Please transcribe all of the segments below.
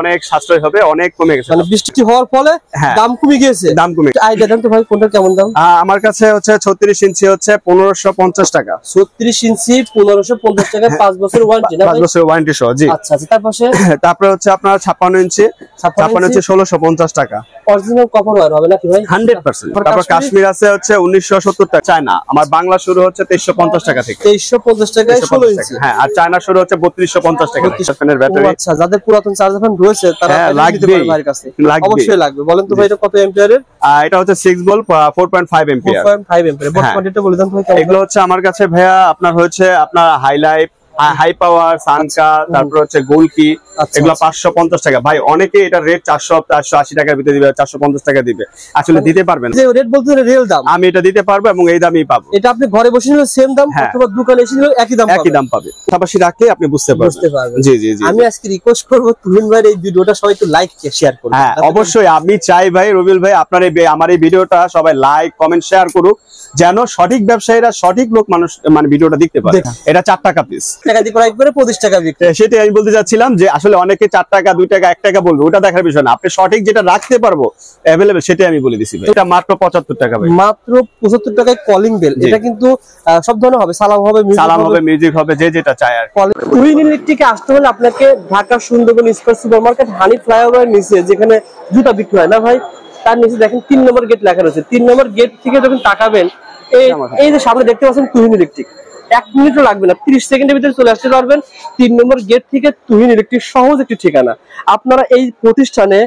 অনেক সাশ্রয় হবে, অনেক কমে গেছে। মানে বৃষ্টি হওয়ার ফলে দাম কমে গিয়েছে। দাম কমে। আইডিয়া দেন তো ভাই, কোনটা কেমন দাম? আমার কাছে হচ্ছে 36 ইঞ্চি হচ্ছে 1550 টাকা। 36 ইঞ্চি 1550 টাকা, 5 বছর ওয়ারেন্টি না? 5 বছর ওয়ারেন্টি সহ। জি। আচ্ছা আচ্ছা। তারপরে হচ্ছে আপনার 56 ইঞ্চি 1650 টাকা। অরিজিনাল কপার ওয়্যার হবে নাকি ভাই? 100%। তারপর কাশ্মীর আছে হচ্ছে 1970 টাকা। চায়না আমার বাংলা শুরু হচ্ছে 2350 টাকা থেকে। 2350 টাকায় 16 ইঞ্চি। হ্যাঁ, আর চায়না শুরু হচ্ছে 3250 টাকা। ফ্যানের ব্যাটারি। আচ্ছা, যাদের পুরাতন চার্জার ফ্যান রয়েছে তারা নিতে পারবে ভাইয়ের কাছে। অবশ্যই লাগবে। বলেন তো ভাই এটা কত অ্যাম্পিয়ারের? এটা হচ্ছে 6 ভোল্ট 4.5 অ্যাম্পিয়ার। 4.5 অ্যাম্পিয়ার। বর্তমানে এটা বলে দেন ভাই কেমন? এগুলো হচ্ছে আমার কাছে ভাইয়া আপনার হচ্ছে আপনার হাইলাইট, হাই পাওয়ার, সানকা, তারপর হচ্ছে গোলকি, এগুলো 550 টাকা। ভাই অনেকে এটা রেট 480 টাকার ভিতরে দিবে, 450 টাকা দিবে। আসলে দিতে পারবেন যে রেট বলতে রিয়েল দাম। আমি এটা দিতে পারবো এবং এই দামই পাবো। এটা আপনি ঘরে বসে নিলে সেম দাম, অথবা দোকানে এসে নিলে একই দাম পাবে। পাশাপাশি রাখলে আপনি বুঝতে পারবেন। জি জি জি। আমি আজকে রিকোয়েস্ট করব তুহিন ভাই এই ভিডিওটা সবাই একটু লাইক শেয়ার করুন। হ্যাঁ অবশ্যই, আমি চাই ভাই রবিউল ভাই আপনার আমার এই ভিডিওটা সবাই লাইক কমেন্ট শেয়ার করুক, যেন সঠিক ব্যবসায়ীরা সঠিক লোক মানুষ মানে ভিডিওটা দেখতে পারে। এটা 4 টাকা পিস, টাকা দিয়ে ক্রয় করে 25 টাকা বিক্রি। সেটাই আমি বলতে চাচ্ছিলাম যে আসলে অনেকে 4 টাকা 2 টাকা 1 টাকা বলবে, ওটা দেখার বিষয় না। আপনি সঠিক যেটা রাখতে পারবো अवेलेबल সেটাই আমি বলে দিছি ভাই। এটা মাত্র 75 টাকা ভাই। মাত্র 75 টাকায় কলিং বেল। এটা কিন্তু সব ধরনের হবে, সালাম হবে, মিউজিক হবে, যে যেটা চায় আর। তুহিন ইলেকট্রিকে আসতে হলে আপনাকে ঢাকা সুন্দরবন স্কয়ার সুপারমার্কেট হানি ফ্লাইওভারের নিচে যেখানে জুতা বিক্রি হয় না ভাই, তার নিচে দেখেন 3 নম্বর গেট লেখা রয়েছে। 3 নম্বর গেট থেকে যখন তাকাবেন এই যে সামনে দেখতে পাচ্ছেন তুহিন ইলেকট্রিক, 1 মিনিটও লাগবে না, 30 সেকেন্ডের ভিতরে চলে আসতে পারবেন 3 নম্বর গেট থেকে। তুহিন ইলেকট্রিক সহজ একটি ঠিকানা। আপনারা এই প্রতিষ্ঠানে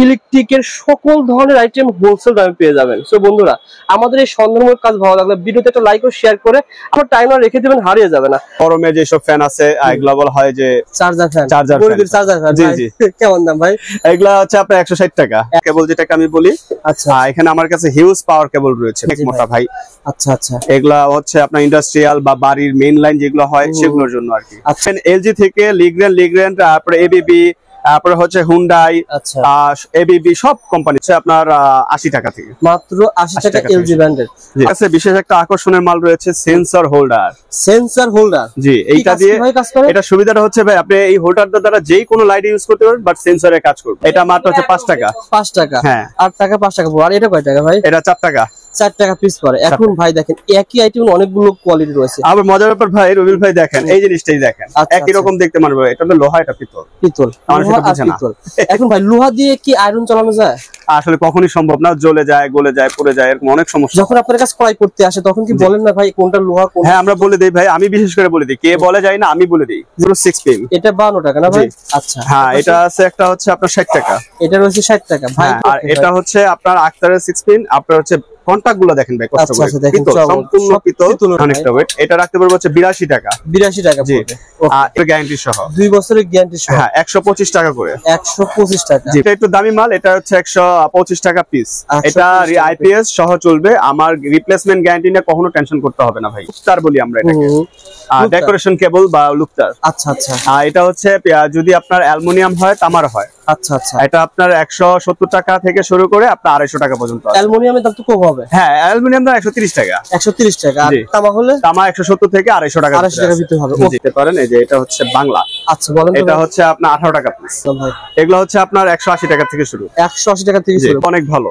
ইলেকট্রিকের সকল ধরনের আইটেম হোলসেল দামে পেয়ে যাবেন। সো বন্ধুরা, আমাদের এই সন্ধানমূলক কাজ ভালো লাগলে ভিডিওতে একটা লাইক ও শেয়ার করে আমার টাইমার রেখে দিবেন, হারিয়ে যাবে না। গরমে যে সব ফ্যান আছে গ্লোবাল হয় যে চার্জার ফ্যান। জি জি। কেমন দাম ভাই? এগুলা হচ্ছে আপনার 160 টাকা। কেবল যেটাকে আমি বলি। আচ্ছা, এখানে আমার কাছে হিউজ পাওয়ার কেবল রয়েছে, মোটা ভাই। আচ্ছা আচ্ছা। এগুলা হচ্ছে আপনার ইন্ডাস্ট্রিয়াল বা বাড়ির মেইন লাইন যেগুলো হয় সেগুলোর জন্য আর কি। আচ্ছা, এলজি থেকে লিগ্রেন তারপরে এবিবি, তারপরে হচ্ছে হুন্ডাই, এবিবি সব কোম্পানি হচ্ছে আপনার 80 টাকা থেকে। মাত্র 80 টাকা এলজি ব্র্যান্ডের। আছে বিশেষ একটা আকর্ষণের মাল রয়েছে, সেন্সর হোল্ডার। সেন্সর হোল্ডার, জি। এইটা দিয়ে এটা সুবিধাটা হচ্ছে ভাই আপনি এই হোল্ডারটার দ্বারা যেই কোনো লাইট ইউজ করতে পারবেন, বাট সেন্সরে কাজ করবে। এটা মাত্র হচ্ছে 5 টাকা। 5 টাকা, হ্যাঁ। 8 টাকা 5 টাকা। আর এটা কয় টাকা ভাই? এটা 4 টাকা। 4 টাকা পিস পড়ে। এখন ভাই দেখেন একই আইটেম অনেকগুলো কোয়ালিটি রয়েছে। আবার মজার ব্যাপার ভাই রবিউল ভাই দেখেন এই জিনিসটাই দেখেন, একই রকম দেখতে মানবে। এটা হলো লোহা, এটা পিতল। এখন ভাই লোহা দিয়ে কি আয়রন চালানো যায়? আসলে কখনোই সম্ভব না, জ্বলে যায়, গলে যায়, পড়ে যায়, এরকম অনেক সমস্যা। যখন আপনার কাছে ক্রয় করতে আসে তখন কি বলেন না ভাই কোনটা লোহা কোনটা? হ্যাঁ আমরা বলে দেই ভাই, আমি বিশেষ করে বলে দিই। কে বলে যায় না, আমি বলে দিই। 06 পিন। এটা 52 টাকা না ভাই? আচ্ছা। হ্যাঁ, এটা আছে একটা হচ্ছে আপনার 60 টাকা। এটা রয়েছে 60 টাকা ভাই। আর এটা হচ্ছে আপনার আক্তারের 6 পিন। আপনার হচ্ছে কন্টাক্ট গুলো দেখেন ভাই, কষ্ট করে পিতল, সম্পূর্ণ পিতল, অনেকটা ওয়েট। এটা রাখতে পারবো হচ্ছে 82 টাকা। 82 টাকা পড়বে। আর এটা গ্যারান্টি সহ 2 বছরের গ্যারান্টি সহ। হ্যাঁ, 125 টাকা করে। 125 টাকা। এটা একটু দামি মাল, এটা হচ্ছে 125 টাকা পিস। এটা আইপিএস সহ চলবে। আমার রিপ্লেসমেন্ট গ্যারান্টি নিয়ে কখনো টেনশন করতে হবে না ভাই। লুকতার বলি আমরা এটাকে, ডেকোরেশন কেবল বা লুকতার। আচ্ছা আচ্ছা। এটা হচ্ছে যদি আপনার অ্যালুমিনিয়াম হয়, তামার হয়। আচ্ছা আচ্ছা। এটা আপনার 170 টাকা থেকে শুরু করে আপনার 250 টাকা পর্যন্ত। অ্যালুমিনিয়ামের দাম তো কম হবে। হ্যাঁ, অ্যালুমিনিয়াম দাম 130 টাকা। 130 টাকা। আর তামা হলে? তামা 170 থেকে 250 টাকা। 250 টাকা ভিতরে হবে। দিতে পারেন। এই যে এটা হচ্ছে বাংলা। আচ্ছা বলেন। এটা হচ্ছে আপনার 18 টাকা পিস। এগুলো হচ্ছে আপনার 180 টাকা থেকে শুরু। 180 টাকা থেকে শুরু। অনেক ভালো।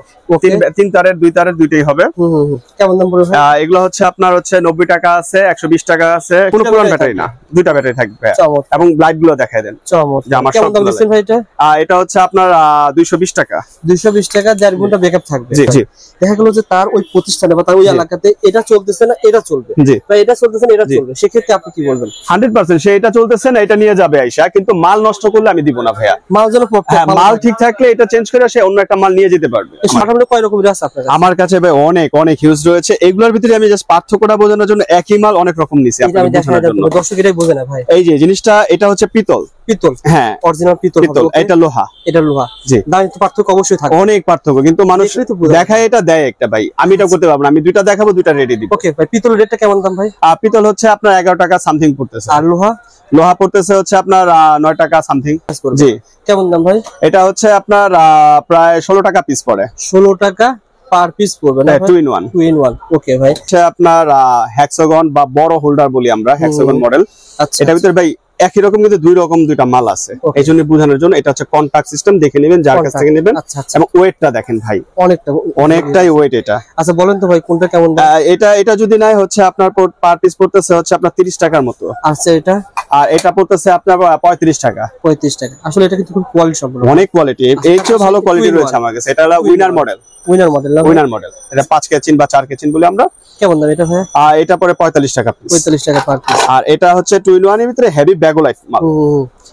3 তারের 2 তারের দুইটাই হবে। কেমন দাম পড়বে? এগুলো হচ্ছে আপনার হচ্ছে 90 টাকা আছে, 120 টাকা আছে। কোনো পুরান ব্যাটারি না, দুইটা ব্যাটারি থাকবে। এবং লাইট গুলো দেখায় দেন। কেমন দাম দিচ্ছেন ভাই এটা? এটা হচ্ছে আপনার 220 টাকা। 220 টাকা 1.5 ঘন্টা ব্যাকআপ থাকবে। জি জি। দেখা গেল যে তার ওই প্রতিষ্ঠানে বা তার ওই এলাকাতে এটা চলতেছে না, এটা চলবে, বা এটা চলতেছে না, এটা চলবে, সেক্ষেত্রে আপনি কি বলবেন? 100% সে এটা চলতেছে না, এটা নিয়ে যাবে আইসা, কিন্তু মাল নষ্ট করলে আমি দিব না ভাইয়া। মাল যেন মাল ঠিক থাকলে এটা চেঞ্জ করে সে অন্য একটা মাল নিয়ে যেতে পারবে। সাধারণত কয় রকমের আছে আপনার কাছে? আমার কাছে ভাই অনেক অনেক হিউজ রয়েছে। এগুলোর ভিতরে আমি জাস্ট পার্থক্যটা বোঝানোর জন্য একই মাল অনেক রকম নিছি আপনাদের বোঝানোর জন্য। দর্শক এটাই বোঝে না ভাই। এই যে জিনিসটা, এটা হচ্ছে পিতল। পিতল, হ্যাঁ, অরিজিনাল পিতল। এটা লোহা। এটা লোহা। জি। দামে তো পার্থক্য অবশ্যই থাকে, অনেক পার্থক্য, কিন্তু মানুষ দেখায় এটা দেয় একটা ভাই। আমি এটা করতে পারবো না, আমি দুইটা দেখাবো, দুইটা রেডি দিব। ওকে ভাই, পিতলের রেটটা কেমন দাম ভাই? পিতল হচ্ছে আপনার 11 টাকা সামথিং পড়তেছে। আর লোহা? লোহা পড়তেছে হচ্ছে আপনার 9 টাকা সামথিং। জি। কেমন দাম ভাই? এটা হচ্ছে আপনার প্রায় 16 টাকা পিস পড়ে। 16 টাকা পার পিস পড়বে না? 2 in 1। 2 in 1। ওকে ভাই। আচ্ছা, আপনার হেক্সাগন বা বড় হোল্ডার বলি আমরা, হেক্সাগন মডেল। আচ্ছা, এটার ভিতরে ভাই একই রকম কিন্তু দুই রকম দুইটা মাল আছে, এই জন্য বোঝানোর জন্য। এটা হচ্ছে কন্টাক্ট সিস্টেম, দেখে নেবেন যার কাছ থেকে নেবেন। এবং ওয়েটটা দেখেন ভাই, অনেকটাই ওয়েট এটা। আচ্ছা বলেন তো ভাই কোনটা কেমন? এটা যদি নাই হচ্ছে আপনার পার পিস পড়তেছে হচ্ছে আপনার 30 টাকার মতো। আচ্ছা এটা, আর এটা পড়তেছে আপনার 35 টাকা। 35 টাকা। আসলে এটা কিন্তু খুব কোয়ালিটি সম্পন্ন, অনেক কোয়ালিটি, এই চেয়ে ভালো কোয়ালিটি রয়েছে আমার কাছে। এটা হলো উইনার মডেল। উইনার মডেল এটা 5 কেচিন বা 4 কেচিন বলে আমরা। কেমন দাম এটা ভাই? এটা পরে 45 টাকা পিস। 45 টাকা পার পিস। আর এটা হচ্ছে 2-in-1 এর ভিতরে হেভি ব্যাগোলাইট মাল।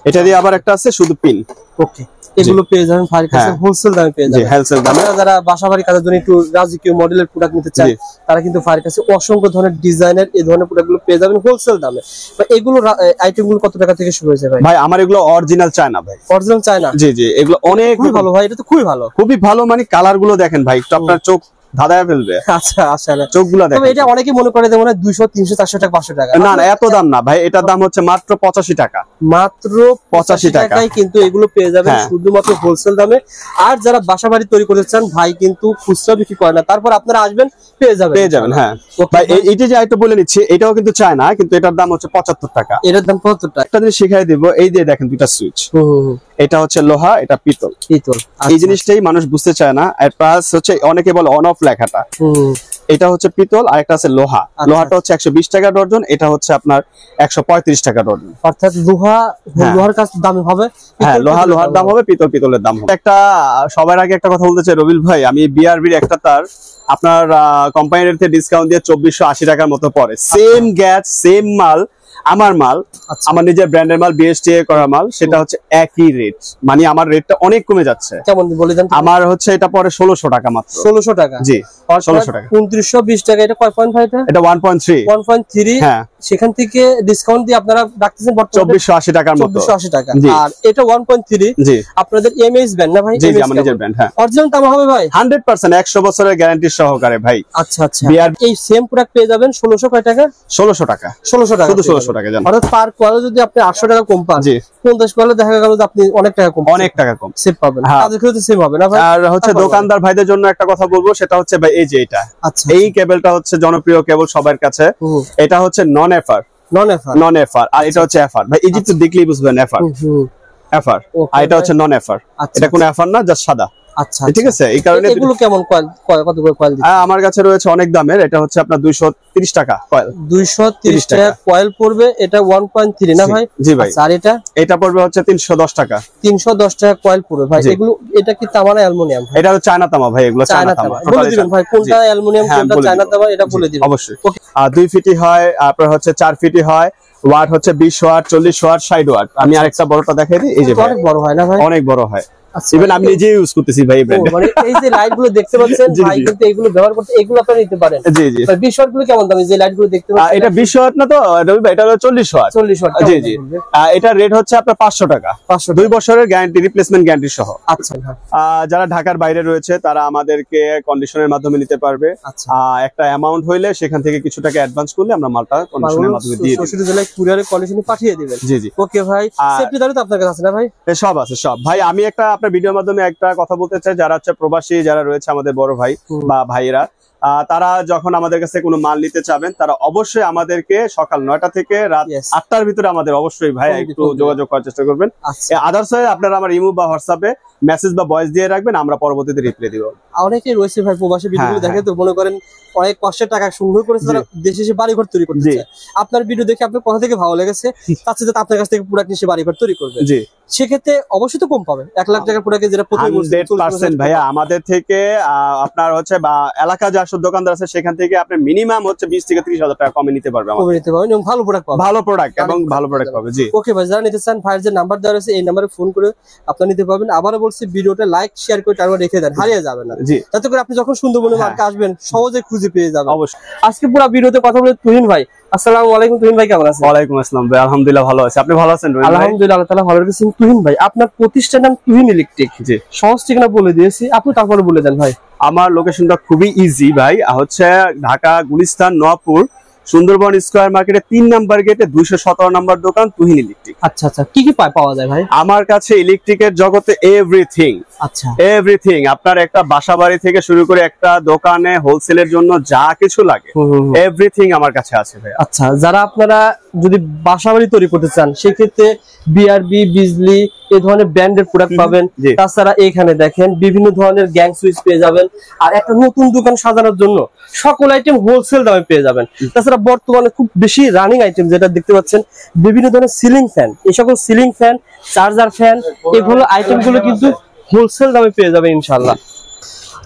এটা দিয়ে আবার একটা আছে শুধু পিন। ওকে, এগুলো পেয়ে যাবেন ভাইয়ের কাছে হোলসেল দামে পেয়ে যাবেন। হোলসেল দামে। যারা বাসাবাড়ি কাজের জন্য একটু রাজকীয় মডেলের প্রোডাক্ট নিতে চান তারা কিন্তু ভাইয়ের কাছে অসংখ্য ধরনের ডিজাইনের এই ধরনের প্রোডাক্টগুলো পেয়ে যাবেন হোলসেল দামে। এগুলো আইটেমগুলো কত টাকা থেকে শুরু হয়েছে ভাই? ভাই আমার এগুলো অরিজিনাল চায়না ভাই। Original China? জি জি, এগুলো অনেক ভালো ভাই, এটা তো খুবই ভালো। খুবই ভালো, মানে কালার গুলো দেখেন ভাই, আপনার চোখ ধাঁধায় ফেলবে। আচ্ছা আসলে চোখগুলো দেখেন। তবে এটা অনেকেই মনে করে যে মনে হয় 200 300 400 টাকা 500 টাকা। না না, এত দাম না ভাই, এটার দাম হচ্ছে মাত্র 85 টাকা। মাত্র 85 টাকায় কিন্তু এগুলো পেয়ে যাবেন শুধুমাত্র হোলসেল দামে। আর যারা বাসাবাড়ি তৈরি করতে চান ভাই কিন্তু খুচরা বিক্রি করে না, তারপর আপনারা আসবেন পেয়ে যাবেন। হ্যাঁ ভাই, এইটা যে আইটেম বলে নিচ্ছি এটাও কিন্তু চায়না, কিন্তু এটার দাম হচ্ছে 75 টাকা। এটার দাম 75 টাকা। একটা জিনিস শিখাই দিব, এই যে দেখেন দুইটা সুইচ, এটা হচ্ছে লোহা, এটা পিতল। এই জিনিসটাই মানুষ বুঝতে চায় না। আর প্লাস হচ্ছে অনেকে বলে অন অফ লেখাটা, এটা হচ্ছে পিতল আর একটা আছে লোহা। লোহাটা হচ্ছে 120 টাকা ডজন, এটা হচ্ছে আপনার 135 টাকা ডজন। অর্থাৎ লোহার কাজ দাম হবে। হ্যাঁ, লোহার দাম হবে, পিতলের দাম হবে। একটা সবার আগে একটা কথা বলতে চাই রবিল ভাই, আমি বিআরবির একটা তার আপনার কোম্পানির থেকে ডিসকাউন্ট দিয়ে 2480 টাকার মতো পড়ে। সেম গ্যাস সেম মাল, আমার মাল, আমার নিজের ব্র্যান্ডের মাল, বিএসটিএ করা মাল, সেটা হচ্ছে একই রেট। মানে আমার রেটটা অনেক কমে যাচ্ছে। কেমন বলে দেন? আমার হচ্ছে এটা পরে 1600 টাকা মাত্র। 1600 টাকা? জি 1600 টাকা। 2920 টাকা। এটা কয় পয়েন্ট ভাই? এটা 1.3। হ্যাঁ, সেখান থেকে ডিসকাউন্ট দিয়ে আপনারা রাখতেছেন 2480 টাকার মতো। 2480 টাকা। আর এটা 1.3 জি আপনাদের এমএস ব্র্যান্ড না ভাই? জি, আমার নিজের ব্র্যান্ড। হ্যাঁ, অরিজিনাল দাম হবে ভাই 100%, 100 বছরের গ্যারান্টি সহকারে ভাই। আচ্ছা আচ্ছা, এই সেম প্রোডাক্ট পেয়ে যাবেন 1600 কয় টাকা? 1600 টাকা। 1600 টাকা, শুধু 1600 টাকা জানেন। অর্থাৎ পার কোয়ালে যদি আপনি 800 টাকা কম পান, 50 কোয়ালে দেখা গেল যে আপনি অনেক টাকা কম সেভ পাবেন। তাদের ক্ষেত্রে সেম হবে না ভাই? আর হচ্ছে দোকানদার ভাইদের জন্য একটা কথা বলবো, সেটা হচ্ছে ভাই এই যে এটা, এই কেবলটা হচ্ছে জনপ্রিয় কেবল সবার কাছে। এটা হচ্ছে নন এফআর। আর এটা হচ্ছে এফআর। ভাই এই যে তো দেখলেই বুঝবেন এফআর। আর এটা হচ্ছে নন এফআর। এটা কোনো এফআর না, জাস্ট সাদা। আচ্ছা, ঠিক আছে। এই কারণে এগুলো কেমন কত করে কয়েল দিচ্ছেন? আমার কাছে রয়েছে অনেক দামের। এটা হচ্ছে আপনার 230 টাকা কয়েল। 230 টাকা কয়েল পড়বে। এটা 1.3 না ভাই? জি ভাই। আর এটা পড়বে হচ্ছে 310 টাকা। 310 টাকা কয়েল পড়বে ভাই। এগুলো এটা কি তামা না অ্যালুমিনিয়াম? এটা হচ্ছে চায়না তামা ভাই। এগুলো চায়না তামা। বলে দিবেন ভাই কোনটা অ্যালুমিনিয়াম কোনটা চায়না তামা, এটা বলে দিবেন অবশ্যই। 2 ফিটই হয়, আপনার হচ্ছে 4 ফিটই হয়। ওয়াট হচ্ছে 20 ওয়াট, 40 ওয়াট, 60 ওয়াট। আমি আরেকটা বড়টা দেখাই দিই। এই যে অনেক বড় হয় না ভাই? অনেক বড় হয়। ইভেন আমি নিজে ইউজ করতেছি ভাই ব্র্যান্ড। মানে এই যে লাইট গুলো দেখতে পাচ্ছেন ভাই, কিন্তু এগুলো ব্যবহার করতে এগুলো আপনারা নিতে পারেন। জি জি। 20 ওয়াট গুলো কেমন দাম? এই যে লাইট গুলো দেখতে পাচ্ছেন, এটা 20 ওয়াট না তো এটা হলো 40 ওয়াট। 40 ওয়াট। জি জি। এটা রেট হচ্ছে আপনার 500 টাকা। 2 বছরের গ্যারান্টি, রিপ্লেসমেন্ট গ্যারান্টি সহ। আচ্ছা। যারা ঢাকার বাইরে রয়েছে তারা আমাদেরকে কন্ডিশনের মাধ্যমে নিতে পারবে। একটা অ্যামাউন্ট হইলে সেখান থেকে কিছু টাকা অ্যাডভান্স করলে আমরা মালটা কন্ডিশনের মাধ্যমে দিয়ে দিই। 64 জেলায় কুরিয়ারে কন্ডিশনে পাঠিয়ে দিবেন। জি জি। ওকে ভাই, সেফটি দাঁড়িয়ে তো আপনার কাছে আছে না ভাই? সব আছে সব। ভাই আমি একটা আপনার ভিডিওর মাধ্যমে একটা কথা বলতে চাই, যারা হচ্ছে প্রবাসী যারা রয়েছে আমাদের বড় ভাই বা ভাইয়েরা, তারা যখন আমাদের কাছে কোনো মাল নিতে চাবেন তারা অবশ্যই আমাদেরকে সকাল 9টা থেকে রাত 8টার ভিতরে আমাদের অবশ্যই ভাই একটু যোগাযোগ করার চেষ্টা করবেন। আদার্স আপনারা আমার ইমো বা হোয়াটসঅ্যাপে মেসেজ বা ভয়েস দিয়ে রাখবেন, আমরা পরবর্তীতে রিপ্লাই দিব। অনেকেই রয়েছে ভাই প্রবাসী ভিডিওগুলো দেখে তো মনে করেন অনেক কষ্টের টাকা সংগ্রহ করেছে, তারা দেশে এসে বাড়িঘর তৈরি করতে চায়। আপনার ভিডিও দেখে আপনার কথা থেকে ভালো লেগেছে, তাতে যাতে আপনার কাছ থেকে প্রোডাক্ট নিয়ে বাড়িঘর তৈরি করবে। সেক্ষেত্রে অবশ্যই তো কম পাবে। 1 লাখ টাকার প্রোডাক্ট যেটা 100% ভাইয়া আমাদের থেকে আপনার হচ্ছে বা এলাকা যা সব দোকানদার আছে সেখান থেকে আপনি মিনিমাম হচ্ছে 20 থেকে 30,000 টাকা কমে নিতে পারবে। কমে নিতে পারবেন এবং ভালো প্রোডাক্ট পাবেন। ভালো প্রোডাক্ট এবং ভালো প্রোডাক্ট পাবে। জি ওকে ভাই, যারা নিতে চান ভাইয়ের যে নাম্বার দেওয়া আছে এই নম্বরে ফোন করে আপনারা নিতে পারবেন। আবারও বলছি ভিডিওটা লাইক শেয়ার করে টাইমার রেখে দেন, হারিয়ে যাবে না। জি, যাতে করে আপনি যখন সুন্দরবনে মার্কে আসবেন সহজে খুঁজে পেয়ে যাবেন। অবশ্যই। আজকে পুরো ভিডিওতে কথা বলে তুহিন ভাই। আসসালামু আলাইকুম। তুহিন ভাই কেমন আছেন? ওয়ালাইকুম আসসালাম ভাই, আলহামদুলিল্লাহ ভালো আছি। আপনি ভালো আছেন? আলহামদুলিল্লাহ, আল্লাহ তাআলা ভালো রেখেছেন। তুহিন ভাই, আপনার প্রতিষ্ঠানের নাম তুহিন ইলেকট্রিক। জি, সহজ ঠিকানা বলে দিয়েছি, আপনি তারপরে বলে দেন ভাই। আমার লোকেশনটা খুবই ইজি ভাই, হচ্ছে ঢাকা গুলিস্তান নওয়াবপুর সুন্দরবন স্কয়ার মার্কেটে 3 নাম্বার গেটে 217 নাম্বার দোকান তুহিন ইলেকট্রিক। আচ্ছা আচ্ছা, কি কি পাওয়া যায় ভাই? আমার কাছে ইলেকট্রিকের জগতে এভরিথিং। আচ্ছা, এভরিথিং, আপনার একটা বাসাবাড়ি থেকে শুরু করে একটা দোকানে হোলসেলের জন্য যা কিছু লাগে এভরিথিং আমার কাছে আছে ভাই। আচ্ছা, যারা আপনারা যদি বাসাবাড়ি তৈরি করতে চান সেক্ষেত্রে বিআরবি, বিজলি এই ধরনের ব্র্যান্ডের প্রোডাক্ট পাবেন। তাছাড়া এখানে দেখেন বিভিন্ন ধরনের গ্যাং সুইচ পেয়ে যাবেন। আর একটা নতুন দোকান সাজানোর জন্য সকল আইটেম হোলসেল দামে পেয়ে যাবেন। তাছাড়া বর্তমানে খুব বেশি রানিং আইটেম যেটা দেখতে পাচ্ছেন, বিভিন্ন ধরনের সিলিং ফ্যান, এই সকল সিলিং ফ্যান, চার্জার ফ্যান, এগুলো আইটেমগুলো কিন্তু হোলসেল দামে পেয়ে যাবেন ইনশাআল্লাহ।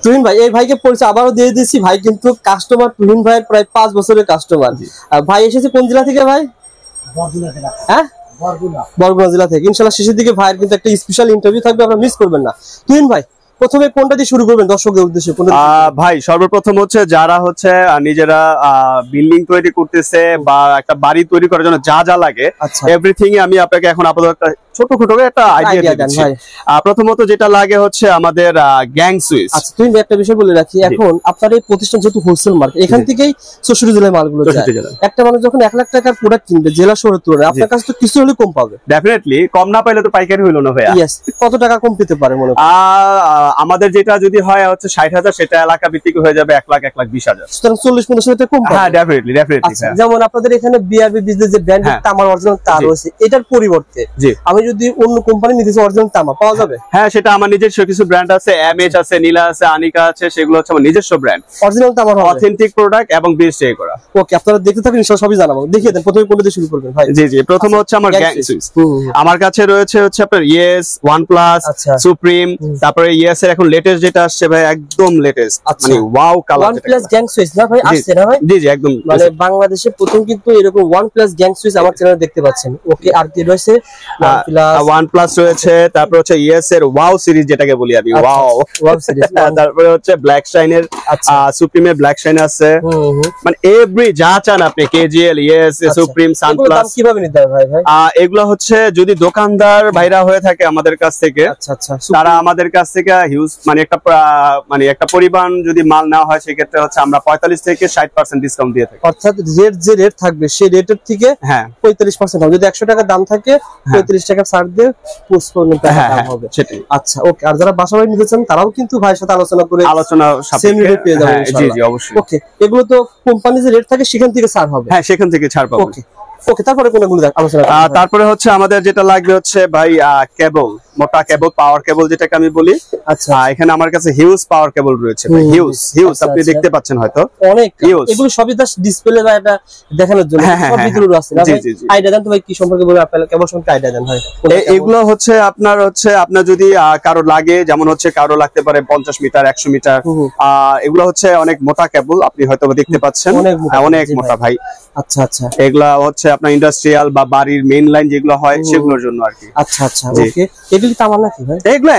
তুহিন ভাই, এই ভাইকে পরিচয় আবারও দিয়ে দিচ্ছি, ভাই কিন্তু কাস্টমার তুহিন ভাইয়ের প্রায় 5 বছরের কাস্টমার। ভাই এসেছে কোন জেলা থেকে ভাই? হ্যাঁ, বরগুনা জেলা থেকে। ইনশাআল্লাহ শেষের দিকে ভাইয়ের কিন্তু একটা স্পেশাল ইন্টারভিউ থাকবে, আপনারা মিস করবেন না। তুহিন ভাই, প্রথমে কোনটা দিয়ে শুরু করবেন দর্শকদের উদ্দেশ্যে? ভাই সর্বপ্রথম হচ্ছে যারা হচ্ছে নিজেরা বিল্ডিং তৈরি করতেছে বা একটা বাড়ি তৈরি করার জন্য যা যা লাগে এভরিথিং আমি আপনাকে এখন আপাতত ছোটখাটো একটা আইডিয়া দিচ্ছি। প্রথমত যেটা লাগে হচ্ছে আমাদের গ্যাং সুইচ। আচ্ছা, তুমি একটা বিষয় বলে রাখি, এখন আপনার এই প্রতিষ্ঠান যেহেতু হোলসেল মার্কেট, এখান থেকেই 64 জেলায় মালগুলো যায়। একটা মানুষ যখন 1 লাখ টাকার প্রোডাক্ট কিনবে জেলা শহরের তুলনায়, আপনার কাছে তো কিছু হলে কম পাবে। ডেফিনেটলি কম না পাইলে তো পাইকারি হইলো না ভাইয়া। ইয়েস, কত টাকা কম পেতে পারে মনে করেন? আমাদের যেটা যদি হয় হচ্ছে 60,000, সেটা এলাকা ভিত্তিক হয়ে যাবে 1 লাখ 1,20,000। সুতরাং 40-50 টাকা কম পাবে। হ্যাঁ, ডেফিনেটলি। যেমন আপনাদের এখানে বিআরবি বিজনেস যে ব্র্যান্ড তামার অরিজিনাল তার রয়েছে, এটার পরিবর্তে আমি যদি অন্য কোম্পানি নিতেছি অরিজিনাল তামা পাওয়া যাবে? হ্যাঁ, সেটা আমার নিজস্ব কিছু ব্র্যান্ড আছে, এমএইচ আছে, নীলা আছে, আনিকা আছে, সেগুলো হচ্ছে আমার নিজস্ব ব্র্যান্ড, অরিজিনাল তামার অথেন্টিক প্রোডাক্ট এবং বিএসটি করা। ওকে, আপনারা দেখতে থাকেন, ইনশাআল্লাহ সবই জানাবো। দেখিয়ে দেন প্রথমে কোনটা দিয়ে শুরু করবেন ভাই? জি জি, প্রথমে হচ্ছে আমার গ্যাং সুইচ। আমার কাছে রয়েছে হচ্ছে আপনার ইয়েস, OnePlus, সুপ্রিম, তারপরে ইয়েস এর এখন লেটেস্ট যেটা আসছে ভাই, একদম লেটেস্ট, মানে wow colour. OnePlus gang switch না ভাই, আসছে না ভাই? জি জি, একদম, মানে বাংলাদেশে প্রথম কিন্তু এরকম OnePlus গ্যাং সুইচ আমার চ্যানেলে দেখতে পাচ্ছেন। ওকে, আর কি রয়েছে? OnePlus রয়েছে, তারপর হচ্ছে ইয়েস এর ওয়াও সিরিজ যেটাকে বলি আমি, ওয়াও সিরিজ। তারপরে হচ্ছে ব্ল্যাক শাইনের, সুপ্রিমের ব্ল্যাক শাইন আছে, মানে এভরি যা চান আপনি, কেজিএল, ইয়েস, সুপ্রিম, সানপ্লাস। কিভাবে নিতে হবে ভাই? এগুলো হচ্ছে যদি দোকানদার ভাইরা হয়ে থাকে আমাদের কাছ থেকে, তারা আমাদের কাছ থেকে হিউজ মানে একটা পরিমাণ যদি মাল নেওয়া হয়, সেক্ষেত্রে হচ্ছে আমরা 45 থেকে 60% ডিসকাউন্ট দিয়ে থাকি। অর্থাৎ যে রেট থাকবে সেই রেটের থেকে 45% হবে। যদি 100 টাকা দাম থাকে 35 টাকা ছাড় দিয়ে 55 টাকা দাম হবে। আচ্ছা, ওকে। আর যারা বাসাবাড়ি নিতে চান তারাও কিন্তু ভাইয়ের সাথে আলোচনা সেম রেট পেয়ে যাবেন ইনশাআল্লাহ। জি জি, অবশ্যই। ওকে, এগুলো তো কোম্পানি যে রেট থাকে সেখান থেকে ছাড় হবে? হ্যাঁ, সেখান থেকে ছাড় পাবো। ওকে ওকে, তারপরে কোনগুলো আলোচনা? তারপরে হচ্ছে আমাদের যেটা লাগবে হচ্ছে ভাই কেবল, মোটা কেবল, পাওয়ার কেবল যেটাকে আমি বলি। আচ্ছা, এখানে আমার কাছে হিউজ পাওয়ার কেবল রয়েছে ভাই, হিউজ আপনি দেখতে পাচ্ছেন হয়তো অনেক হিউজ। এগুলো সবই জাস্ট ডিসপ্লে বা এটা দেখানোর জন্য, সব ভিতরে আছে না ভাই? আইডিয়া দেন তো ভাই, কি সম্পর্কে বলবেন? আপনারা কেবল সম্পর্কে আইডিয়া দেন ভাই। এগুলো হচ্ছে আপনার যদি কারো লাগে, যেমন হচ্ছে কারো লাগতে পারে 50 মিটার, 100 মিটার, এগুলো হচ্ছে অনেক মোটা কেবল, আপনি হয়তো দেখতে পাচ্ছেন, অনেক মোটা ভাই। আচ্ছা আচ্ছা, এগুলা হচ্ছে আপনার ইন্ডাস্ট্রিয়াল বা বাড়ির মেইন লাইন যেগুলো হয় সেগুলোর জন্য আর কি। আচ্ছা আচ্ছা, ওকে। এগুলো কি তামা নাকি ভাই? এগুলো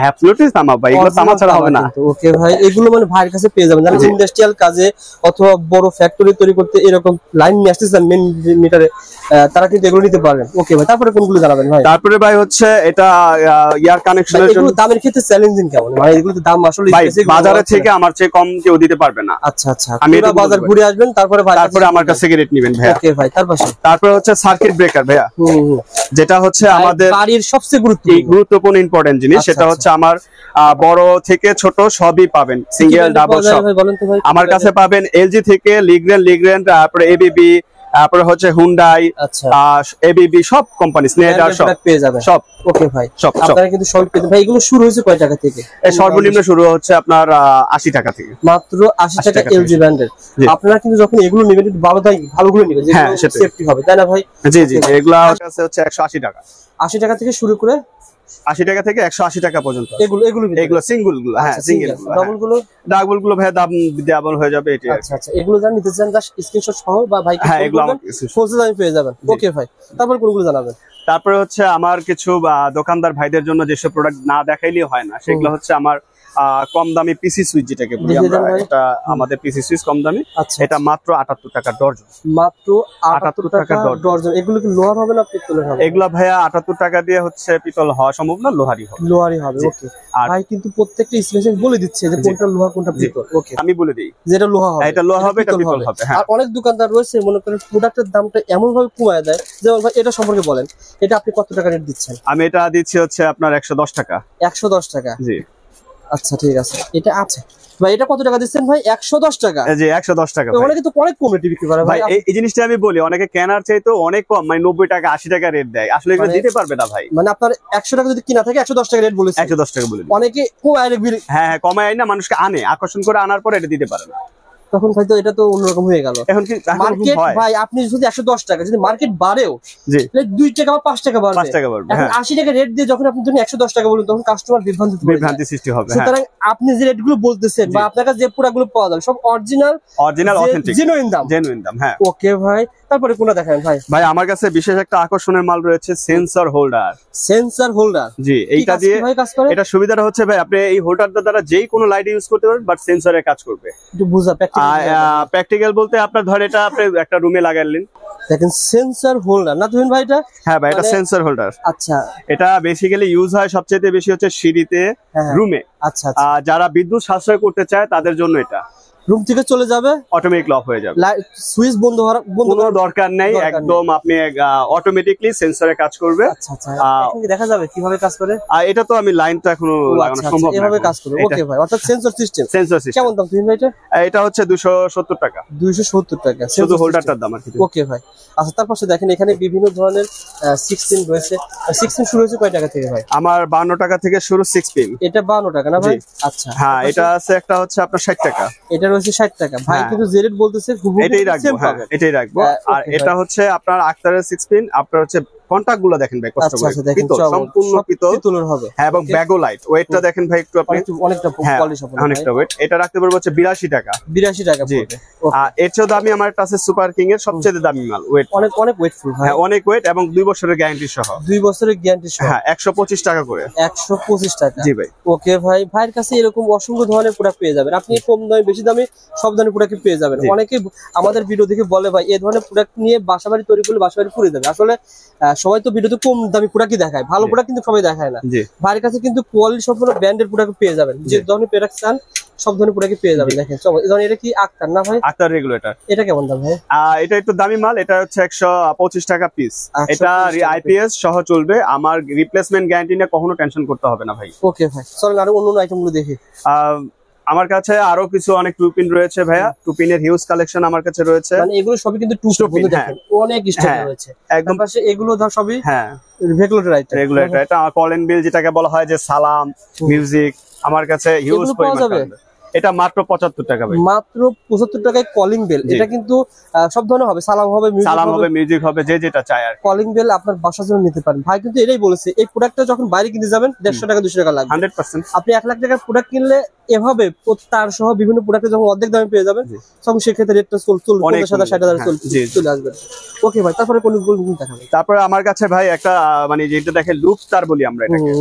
অ্যাবসলিউটলি তামা ভাই, এগুলো তামা ছাড়া হবে না। ওকে ভাই, এগুলো মানে ভাইয়ের কাছে পেয়ে যাবেন, যারা ইন্ডাস্ট্রিয়াল কাজে অথবা বড় ফ্যাক্টরি তৈরি করতে এরকম লাইন নিয়ে আসতেছেন মেইন মিটারে, তারা কিন্তু এগুলো নিতে পারবেন। ওকে ভাই, তারপরে কোনগুলো জানাবেন ভাই? তারপরে ভাই হচ্ছে এটা ইয়ার কানেকশনের জন্য। দামের ক্ষেত্রে চ্যালেঞ্জিং কেমন ভাই? এগুলো তো দাম আসলে বাজারে থেকে আমার চেয়ে কম কেউ দিতে পারবে না। আচ্ছা আচ্ছা, আমি বাজার ঘুরে আসবেন, তারপরে আমার কাছ থেকে রেট নেবেন ভাই। ওকে ভাই, তারপরে হচ্ছে সার্কিট ব্রেকার ভাইয়া, যেটা হচ্ছে আমাদের বাড়ির সবচেয়ে গুরুত্বপূর্ণ ইম্পর্টেন্ট জিনিস। সেটা হচ্ছে আমার বড় থেকে ছোট সবই পাবেন, সিঙ্গেল ডাবল সব আমার কাছে পাবেন। এলজি থেকে লিগ্রেন, তারপরে এবিবি, তারপরে হচ্ছে হুন্ডাই, এবিবি, সব কোম্পানি, স্নেডার, সব পেয়ে যাবেন সব। ওকে ভাই, আপনারা কিন্তু সব পেয়ে ভাই। এগুলো শুরু হয়েছে কয় টাকা থেকে? সর্বনিম্ন শুরু হচ্ছে আপনার 80 টাকা থেকে, মাত্র 80 টাকা এলজি ব্র্যান্ডের। আপনারা কিন্তু যখন এগুলো নেবেন একটু ভালোগুলো নেবেন, যেগুলো সেফটি হবে, তাই না ভাই? জি জি, এগুলো হচ্ছে 180 টাকা। 80 টাকা থেকে শুরু করে 80 টাকা থেকে 180 টাকা পর্যন্ত এগুলো সিঙ্গেল গুলো। হ্যাঁ, সিঙ্গেল গুলো। ডাবল গুলো ভাই দাম ডাবল হয়ে যাবে এটা। আচ্ছা আচ্ছা, এগুলো জান নিতে চান জাস্ট স্ক্রিনশট সহ বা ভাই এগুলো হোলসেল দামে পেয়ে যাবেন। ওকে ভাই, তারপর কোনগুলো জানাবেন? তারপরে হচ্ছে আমার কিছু দোকানদার ভাইদের জন্য যেসব প্রোডাক্ট না দেখাইলেই হয় না, সেগুলো হচ্ছে আমার কম দামি পিসি সুইচ যেটাকে বলি আমরা, এটা আমাদের পিসি সুইচ কম দামি। এটা মাত্র 78 টাকা ডজন। মাত্র 78 টাকা ডজন। এগুলো কি লোহার হবে না পিতলের হবে? এগুলা ভাইয়া 78 টাকা দিয়ে হচ্ছে পিতল হওয়া সম্ভব না, লোহারই হবে। লোহারই হবে, ওকে। ভাই কিন্তু প্রত্যেকটা স্পেসিফিক বলে দিচ্ছে যে কোনটা লোহা কোনটা পিতল। ওকে, আমি বলে দেই যেটা লোহা হবে, এটা লোহা হবে, এটা পিতল হবে। আর অনেক দোকানদার রয়েছে মনে করেন প্রোডাক্টের দামটা এমন ভাবে কমায় দেয়। যেমন ভাই এটা সম্পর্কে বলেন, এটা আপনি কত টাকা রেট দিচ্ছেন? আমি এটা দিচ্ছি হচ্ছে আপনার 110 টাকা। 110 টাকা, জি। আচ্ছা ঠিক আছে, এটা আছে ভাই। এটা কত টাকা দিচ্ছেন ভাই? 110 টাকা। জি 110 টাকা। অনেকে তো অনেক কম রেটে বিক্রি করে ভাই। এই জিনিসটা আমি বলি, অনেকে কেনার চাইতো অনেক কম, মানে 90 টাকা 80 টাকা রেট দেয়। আসলে এগুলো দিতে পারবে না ভাই। মানে আপনার 100 টাকা যদি কিনা থাকে 110 টাকা রেট বলেছে। 110 টাকা বলে অনেকে কমায় হ্যাঁ কমায় না, মানুষকে আনে, আকর্ষণ করে আনার পর এটা দিতে পারে না। তখন হয়তো এটা তো অন্যরকম হয়ে গেল। এখন কি মার্কেট ভাই, আপনি যদি 110 টাকা যদি মার্কেট বাড়েও, জি, 2 টাকা বা 5 টাকা বাড়বে, 5 টাকা বাড়বে। এখন 80 টাকা রেট দিয়ে যখন আপনি যদি 110 টাকা বলুন, তখন কাস্টমার বিভ্রান্তি সৃষ্টি হবে। সুতরাং আপনি যে রেটগুলো বলতেছেন বা আপনার কাছে যে প্রোডাক্টগুলো পাওয়া যাবে সব অরিজিনাল অথেন্টিক জেনুইন দাম। হ্যাঁ, ওকে ভাই। তারপরে কোনটা দেখেন ভাই? ভাই আমার কাছে বিশেষ একটা আকর্ষণের মাল রয়েছে, সেন্সর হোল্ডার। সেন্সর হোল্ডার, জি। এইটা দিয়ে এটা সুবিধাটা হচ্ছে ভাই, আপনি এই হোল্ডারটা দ্বারা যেই কোনো লাইট ইউজ করতে পারবেন, বাট সেন্সরে কাজ করবে। একটু বুঝা প্র্যাকটিক্যাল বলতে আপনার ধর এটা আপনি একটা রুমে লাগালেন, দেখেন সেন্সর হোল্ডার না তুমি ভাই? এটা হ্যাঁ ভাই, এটা সেন্সর হোল্ডার। আচ্ছা, এটা বেসিক্যালি ইউজ হয় সবচেয়ে বেশি হচ্ছে সিঁড়িতে, রুমে। আচ্ছা, যারা বিদ্যুৎ সাশ্রয় করতে চায় তাদের জন্য এটা রুম থেকে চলে যাবে, অটোমেটিক অফ হয়ে যাবে, সুইচ বন্ধ করার দরকার নেই, একদম আপনি অটোমেটিকলি সেন্সরে কাজ করবে। আচ্ছা আচ্ছা, এখন কি দেখা যাবে কিভাবে কাজ করে? এটা তো আমি লাইনটা এখনো লাগানো সম্ভব না, এভাবে কাজ করবে। ওকে ভাই, অর্থাৎ সেন্সর সিস্টেম। কেমন দাম তুমি ভাই? এটা হচ্ছে 270 টাকা। 270 টাকা শুধু হোল্ডারটার দাম আর কি। ওকে ভাই। আচ্ছা, তারপর দেখেন এখানে বিভিন্ন ধরনের 6 পিন রয়েছে। 6 পিন শুরু হচ্ছে কয় টাকা থেকে ভাই? আমার 52 টাকা থেকে শুরু 6 পিন। এটা 52 টাকা না ভাই? আচ্ছা হ্যাঁ, এটা আছে একটা হচ্ছে আপনার 60 টাকা। এটা রয়েছে 60 টাকা ভাই, কিন্তু জেড বলতেছে এটাই রাখবো। হ্যাঁ, এটাই রাখবো। আর এটা হচ্ছে আপনার আক্তারের 6 পিন। আপনার হচ্ছে কন্টাক্ট গুলো দেখেন ভাই, কষ্ট করে পিতল, সম্পূর্ণ পিতলের হবে। হ্যাঁ, এবং ব্যাগোলাইট। ওয়েটটা দেখেন ভাই একটু, আপনি অনেকটা পলিশ হবে, অনেকটা ওয়েট। এটা রাখতে পারবো হচ্ছে 82 টাকা। 82 টাকা পড়বে। আর এর চেয়ে দামি আমার একটা আছে সুপার কিং এর, সবচেয়ে দামি মাল। ওয়েট অনেক ওয়েটফুল ভাই। হ্যাঁ, অনেক ওয়েট এবং 2 বছরের গ্যারান্টি সহ। 2 বছরের গ্যারান্টি সহ। হ্যাঁ, 125 টাকা করে। 125 টাকা। জি ভাই। ওকে ভাই, ভাইয়ের কাছে এরকম অসংখ্য ধরনের প্রোডাক্ট পেয়ে যাবেন। আপনি কম দামে বেশি দামে সব ধরনের প্রোডাক্ট পেয়ে যাবেন। অনেকে আমাদের ভিডিও দেখে বলে ভাই এই ধরনের প্রোডাক্ট নিয়ে বাসাবাড়ি তৈরি করলে বাসাবাড়ি পুড়ে যাবে। আসলে সবাই তো ভিডিওতে কম দামি প্রোডাক্টই দেখায়, ভালো প্রোডাক্ট কিন্তু সবাই দেখায় না। ভাইয়ের কাছে কিন্তু কোয়ালিটি সম্পূর্ণ ব্র্যান্ডেড প্রোডাক্ট পেয়ে যাবেন। যে ধরনের প্রোডাক্ট চান সব ধরনের প্রোডাক্ট পেয়ে যাবেন। দেখেন এটা কি আক্তার না ভাই? আক্তার রেগুলেটর। এটা কেমন দাম ভাই? এটা একটু দামি মাল। এটা হচ্ছে 125 টাকা পিস। এটা আইপিএস সহ চলবে। আমার রিপ্লেসমেন্ট গ্যারান্টি নিয়ে কখনো টেনশন করতে হবে না ভাই। ওকে ভাই, চলেন আরো অন্য আইটেমগুলো দেখি। আমার কাছে আরো কিছু অনেক টুপিন রয়েছে ভাইয়া। টুপিনের হিউজ কালেকশন আমার কাছে রয়েছে। মানে এগুলো সবই কিন্তু টুপিন, দেখেন অনেক স্টাইল রয়েছে একদম। পাশে এগুলো ধর সবই হ্যাঁ রেগুলেটর আইটেম। এটা কলিং বেল যেটাকে বলা হয়, যে সালাম মিউজিক, আমার কাছে হিউজ পরিমাণ। এটা মাত্র 75 টাকা ভাই। মাত্র 75 টাকায় কলিং বেল। এটা কিন্তু সব ধরনের হবে, সালাম হবে, মিউজিক হবে, যে যেটা চায় আর। কলিং বেল আপনার বাসার জন্য নিতে পারেন। ভাই কিন্তু এটাই বলেছে, এই প্রোডাক্টটা যখন বাইরে কিনতে যাবেন 150 টাকা 200 টাকা লাগবে 100%। আপনি 1 লাখ টাকার প্রোডাক্ট কিনলে এভাবে তার সহ বিভিন্ন প্রোডাক্টে যখন অর্ধেক দামে পেয়ে যাবেন, তখন সেক্ষেত্রে রেটটা 50,000-60,000 চলে আসবে। ওকে ভাই, তারপরে কোন দেখাবেন? তারপরে আমার কাছে ভাই একটা মানে যেটা দেখে লুপ তার বলি আমরা এটাকে,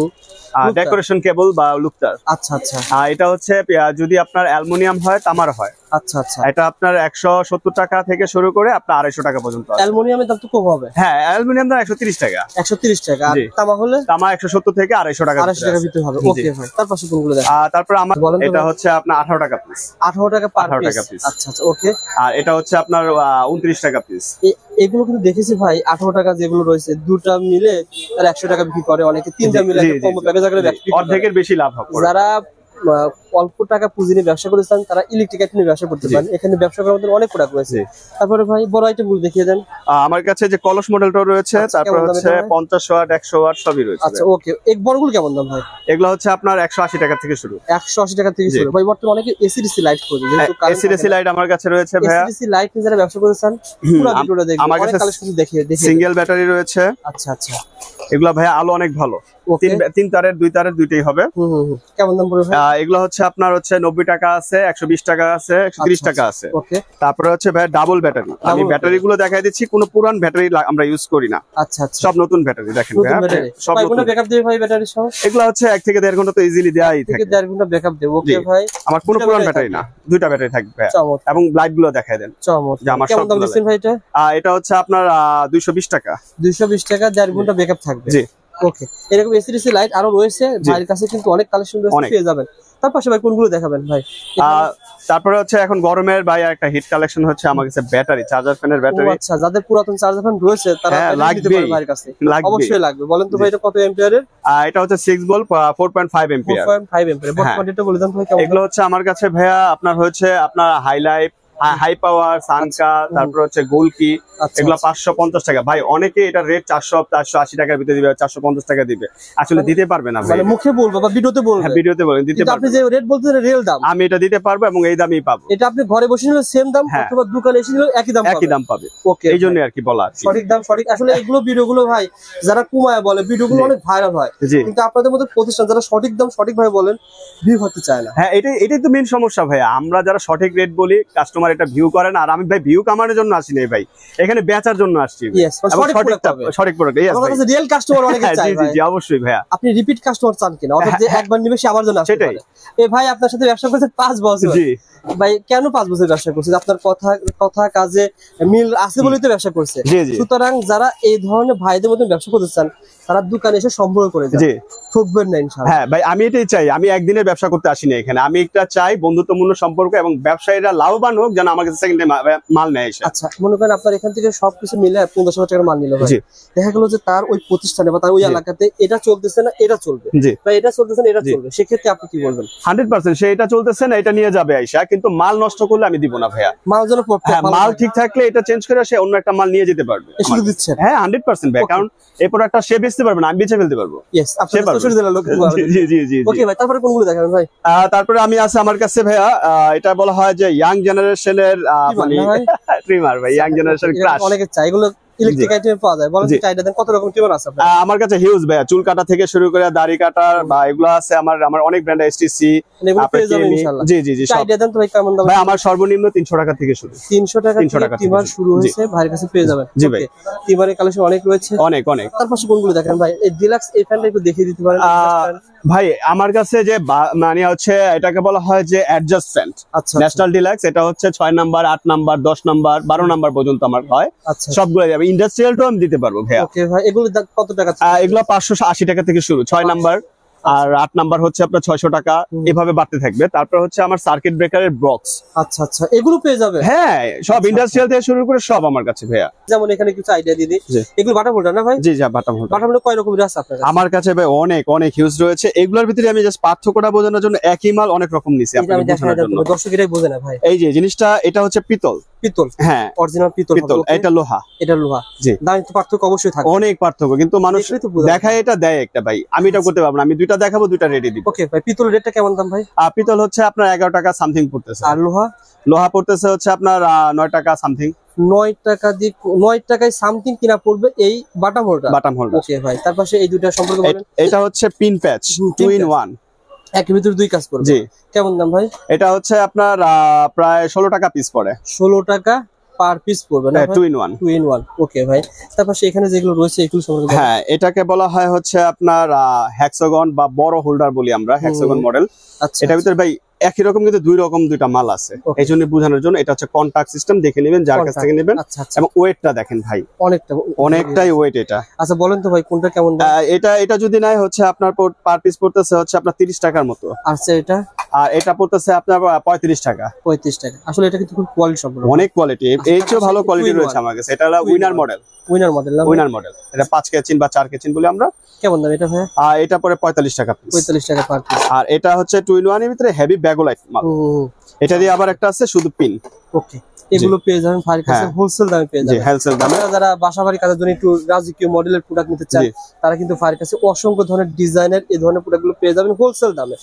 ডেকোরেশন কেবল বা লুপ তার। আচ্ছা আচ্ছা। এটা হচ্ছে যদি আপনার অ্যালুমিনিয়াম হয়, তামার হয়। আচ্ছা আচ্ছা। এটা আপনার 170 টাকা থেকে শুরু করে আপনার 250 টাকা পর্যন্ত। অ্যালুমিনিয়ামের দাম তো কম হবে। হ্যাঁ, অ্যালুমিনিয়াম দাম 130 টাকা। 130 টাকা। আর তামা হলে? তামা 170 থেকে 250 টাকা। 250 টাকা ভিতরে হবে। ওকে ভাই, তারপর কোনগুলো দেখেন? তারপর আমার এটা হচ্ছে আপনার 18 টাকা পিস। 18 টাকা পার পিস। আচ্ছা আচ্ছা, ওকে। আর এটা হচ্ছে আপনার 29 টাকা পিস। এগুলো কিন্তু দেখেছি ভাই 18 টাকা যেগুলো রয়েছে, দুটো মিলে তার 100 টাকা বিক্রি করে, অনেকে তিনটা মিলে কম্বো প্যাকেজ আকারে বিক্রি করে, অর্ধেকের বেশি লাভ হবে। যারা অল্প টাকা পুঁজি নিয়ে ব্যবসা করেছেন তারা ইলেকট্রিক আইটেম নিয়ে ব্যবসা করতে পারেন। এখানে ব্যবসা করার মধ্যে অনেক প্রোডাক্ট রয়েছে। তারপরে ভাই বড় আইটেম গুলো দেখিয়ে দেন। আমার কাছে যে কলস মডেলটা রয়েছে, তারপর হচ্ছে 50 ওয়াট 100 ওয়াট সবই রয়েছে। আচ্ছা ওকে, এক বড়গুলো কেমন দাম ভাই? এগুলো হচ্ছে আপনার 180 টাকা থেকে শুরু। 180 টাকা থেকে শুরু। ভাই বর্তমানে অনেকে এসিডিসি লাইট খোঁজে, যেহেতু এসিডিসি লাইট আমার কাছে রয়েছে ভাইয়া। এসিডিসি লাইট নিয়ে যারা ব্যবসা করেছেন পুরো ভিডিওটা দেখবেন। আমার কাছে কালেকশন দেখিয়ে সিঙ্গেল ব্যাটারি রয়েছে। আচ্ছা আচ্ছা, এগুলা ভাইয়া আলো অনেক ভালো। 3 তারের 2 তারের দুইটাই হবে। কেমন দাম পড়বে ভাই? এগুলো হচ্ছে আপনার হচ্ছে 90 টাকা আছে, 120 টাকা আছে, 130 টাকা আছে। ওকে, তারপরে হচ্ছে ভাই ডাবল ব্যাটারি। আমি ব্যাটারি গুলো দেখাই দিচ্ছি, কোনো পুরান ব্যাটারি আমরা ইউজ করি না। আচ্ছা আচ্ছা, সব নতুন ব্যাটারি দেখেন ভাই, সব নতুন। ব্যাকআপ দেবে ভাই ব্যাটারি সহ? এগুলো হচ্ছে 1 থেকে 1.5 ঘন্টা তো ইজিলি দেয়াই থাকে। 1.5 ঘন্টা ব্যাকআপ দেব। ওকে ভাই, আমার কোনো পুরান ব্যাটারি না, দুইটা ব্যাটারি থাকবে। এবং লাইট গুলো দেখাই দেন। যে আমার কেমন দাম দিচ্ছেন ভাই এটা? এটা হচ্ছে আপনার 220 টাকা। 220 টাকা 1.5 ঘন্টা ব্যাকআপ থাকবে। জি, ওকে। এরকম এসিডিসি লাইট আরো রয়েছে, ভাইয়ের কাছে কিন্তু অনেক কালেকশন রয়েছে, পেয়ে যাবেন। তার পাশে ভাই কোনগুলো দেখাবেন ভাই? তারপরে হচ্ছে এখন গরমের ভাই একটা হিট কালেকশন হচ্ছে আমার কাছে ব্যাটারি, চার্জার ফ্যানের ব্যাটারি। আচ্ছা, যাদের পুরাতন চার্জার ফ্যান রয়েছে তারা নিতে পারে ভাইয়ের কাছে। অবশ্যই লাগবে। বলেন তো ভাই এটা কত এম্পিয়ারের? এটা হচ্ছে 6 ভোল্ট 4.5 এম্পিয়ার। 4.5 এম্পিয়ার। বর্তমানে এটা বলে দেন ভাই কেমন? এগুলো হচ্ছে আমার কাছে ভাইয়া আপনার হচ্ছে আপনার হাইলাইট, হাই পাওয়ার, সানকা, তারপর হচ্ছে গোলকি, এগুলো 550 টাকা। ভাই অনেকে এটা রেট 480 টাকার ভিতরে দিবে, 450 টাকা দিবে, আসলে দিতে পারবে না ভাই। মানে মুখে বলবো বা ভিডিওতে বলবো? হ্যাঁ, ভিডিওতে বলেন দিতে পারবে। আপনি যে রেট বলতেছেন রিয়েল দাম, আমি এটা দিতে পারবো এবং এই দামই পাবো। এটা আপনি ঘরে বসে নিলে সেম দাম, অথবা দোকানে এসে নিলে একই দাম পাবে। ওকে, এই জন্য আর কি বলা সঠিক দাম সঠিক। আসলে এগুলো ভিডিওগুলো ভাই যারা কুমায় বলে, ভিডিওগুলো অনেক ভাইরাল হয়, কিন্তু আপনাদের মধ্যে প্রতিষ্ঠান যারা সঠিক দাম সঠিকভাবে বলেন, ভিউ হতে চায় না। হ্যাঁ, এটাই তো মেইন সমস্যা ভাই। আমরা যারা সঠিক রেট বলি, কাস্টমার এটা ভিউ করে না। আর আমি ভাই ভিউ কামানোর জন্য আসি নাই ভাই, এখানে বেচার জন্য আসছি। সঠিক প্রোডাক্ট। আমার কাছে রিয়েল কাস্টমার অনেকে চায়। জি জি, অবশ্যই ভাইয়া। আপনি রিপিট কাস্টমার চান কিনা, অর্থাৎ যে একবার নিবে সে আবার জন্য আসে। সেটাই। এই ভাই আপনার সাথে ব্যবসা করতে 5 বছর। জি ভাই, কেন 5 বছর ব্যবসা করছে? আপনার কথা কাজে মিল আছে বলেই তো ব্যবসা করছে। সুতরাং যারা এই ধরনের ভাইদের মধ্যে ব্যবসা করতে চান, তারা দোকানে এসে সম্পর্ক করে যান, ঠকবেন না ইনশাআল্লাহ। হ্যাঁ ভাই, আমি এটাই চাই। আমি একদিনের ব্যবসা করতে আসি না এখানে। আমি একটা চাই বন্ধুত্বপূর্ণ সম্পর্ক এবং ব্যবসায়ীরা লাভবান হোক, যেন আমার কাছে সেকেন্ড মাল নেয় এসে। আচ্ছা, মনে করেন আপনার এখান থেকে সবকিছু মিলে 15,000 টাকার মাল নিল ভাই, দেখা গেল যে তার ওই প্রতিষ্ঠানে বা তার ওই এলাকাতে এটা চলতেছে না, এটা চলবে, বা এটা চলতেছে না, এটা চলবে, সেক্ষেত্রে আপনি কি বলবেন? 100% সে এটা চলতেছে না, এটা নিয়ে যাবে আইসা, কিন্তু মাল নষ্ট করলে আমি দিব না ভাইয়া। মাল যেন মাল ঠিক থাকলে এটা চেঞ্জ করে সে অন্য একটা মাল নিয়ে যেতে পারবে। শুধু দিচ্ছে? হ্যাঁ, 100% ভাই, কারণ এই প্রোডাক্টটা সে বেচতে পারবে না, আমি বেচে ফেলতে পারবো। তারপরে কোনগুলো দেখাবেন ভাই? তারপরে আমি আছে আমার কাছে ভাইয়া, এটা বলা হয় যে ইয়াং জেনারেশনের ট্রিমার ভাই, ইয়াং জেনারেশন ক্রাশ। অনেকে চাই এগুলো ইলেকট্রিক আইটেম পাওয়া যায়। বলেন চাইটা দেন, কত রকম ট্রিমার আছে আপনার? আমার কাছে হিউজ ভাইয়া, চুল কাটা থেকে শুরু করে দাড়ি কাটা বা এগুলো আছে আমার অনেক ব্র্যান্ড, এসটিসি। জি জি জি, চাইটা দেন তো ভাই কেমন দাম? ভাই আমার সর্বনিম্ন 300 টাকা থেকে শুরু। 300 টাকা ট্রিমার শুরু হয়েছে, ভাইয়ের কাছে পেয়ে যাবেন। জি ভাই, ট্রিমারের কালেকশন অনেক রয়েছে, অনেক। তার পাশে কোনগুলো দেখেন ভাই? এই ডিলাক্স এই ফ্যানটা একটু দেখিয়ে দিতে পারেন ভাই? আমার কাছে যে মানে হচ্ছে এটাকে বলা হয় যে অ্যাডজাস্ট ফ্যান, ন্যাশনাল ডিলাক্স। এটা হচ্ছে 6 নাম্বার, 8 নাম্বার, 10 নাম্বার, 12 নাম্বার পর্যন্ত আমার হয়। সবগুলো যাবে, ইন্ডাস্ট্রিয়ালটাও আমি দিতে পারবো ভাইয়া। ওকে ভাই, এগুলো কত টাকা? এগুলো 580 টাকা থেকে শুরু, 6 নাম্বার। আর 8 নাম্বার হচ্ছে আপনার 600 টাকা, এভাবে বাড়তে থাকবে। তারপর হচ্ছে আমার সার্কিট ব্রেকারের বক্স। আচ্ছা আচ্ছা, এগুলো পেয়ে যাবে? হ্যাঁ, সব ইন্ডাস্ট্রিয়াল থেকে শুরু করে সব আমার কাছে ভাইয়া। যেমন এখানে কিছু আইডিয়া দিদি, এগুলো বাটা ভোল্ট না ভাই? জি জি, বাটা ভোল্ট। বাটা ভোল্ট কয় রকমের আছে আপনার কাছে? আমার কাছে ভাই অনেক হিউজ রয়েছে। এগুলোর ভিতরে আমি জাস্ট পার্থক্যটা বোঝানোর জন্য একই মাল অনেক রকম নিছি আপনাদের বোঝানোর জন্য। দর্শকেরাই বোঝে না ভাই। এই যে জিনিসটা, এটা হচ্ছে পিতল। হ্যাঁ, অরিজিনাল পিতল। এটা লোহা। এটা লোহা। জি, দাম তো পার্থক্য অবশ্যই থাকে, অনেক পার্থক্য, কিন্তু মানুষ দেখায় এটা দেয় একটা ভাই। আমি এটা করতে পারবো না, আমি দুইটা দেখাবো, দুইটা রেডি দিব। ওকে ভাই, পিতলের রেটটা কেমন দাম ভাই? পিতল হচ্ছে আপনার 11 টাকা সামথিং পড়তেছে। আর লোহা পড়তেছে হচ্ছে আপনার 9 টাকা সামথিং। 9 টাকা দিয়ে 9 টাকায় সামথিং কিনা পড়বে এই বাটাম হোল্ডার। ওকে ভাই, তারপর এই দুইটা সম্পর্কে বলেন। এটা হচ্ছে পিন প্যাচ 2 in 1, একের ভিতর দুই কাজ করবে। জি, কেমন দাম ভাই? এটা হচ্ছে আপনার প্রায় 16 টাকা পিস পড়ে। 16 টাকা পার পিস পড়বে না? 2 in 1। ওকে ভাই, তারপর এখানে যেগুলো রয়েছে এগুলো সম্পর্কে বলেন। হ্যাঁ, এটাকে বলা হয় হচ্ছে আপনার হেক্সাগন বা বড় হোল্ডার বলি আমরা, হেক্সাগন মডেল। এটার ভিতরে ভাই একই রকম কিন্তু দুইটা মাল আছে, এই জন্য বোঝানোর জন্য। এটা হচ্ছে কন্টাক্ট সিস্টেম, দেখে নেবেন যার কাছ থেকে নেবেন। এবং ওয়েটটা দেখেন ভাই, অনেকটাই ওয়েট এটা। আচ্ছা বলেন তো ভাই কোনটা কেমন? এটা যদি নাই হচ্ছে আপনার পার পিস পড়তেছে হচ্ছে আপনার 30 টাকার মতো। আচ্ছা, এটা আর এটা পড়তেছে আপনার 35 টাকা। 35 টাকা। আসলে এটা কিন্তু খুব কোয়ালিটি সম্পন্ন, অনেক কোয়ালিটি। এর চেয়ে ভালো কোয়ালিটি রয়েছে আমার কাছে। এটা হলো উইনার মডেল। এটা 5 কেচিন বা 4 কেচিন বলে আমরা। কেমন দাম এটা ভাই? এটা পরে 45 টাকা পিস। 45 টাকা পার পিস। আর এটা হচ্ছে 2 in 1 এর ভিতরে হেভি ব্যাগোলাইট মাল। এটা দিয়ে আবার একটা আছে শুধু পিন। ওকে, এগুলো পেয়ে যাবেন ভাইয়ের কাছে হোলসেল দামে পেয়ে যাবেন। হোলসেল দামে। যারা বাসাবাড়ি কাজের জন্য একটু রাজকীয় মডেলের প্রোডাক্ট নিতে চান, তারা কিন্তু ভাইয়ের কাছে অসংখ্য ধরনের ডিজাইনের এই ধরনের প্রোডাক্টগুলো পেয়ে যাবেন হোলসেল দামে।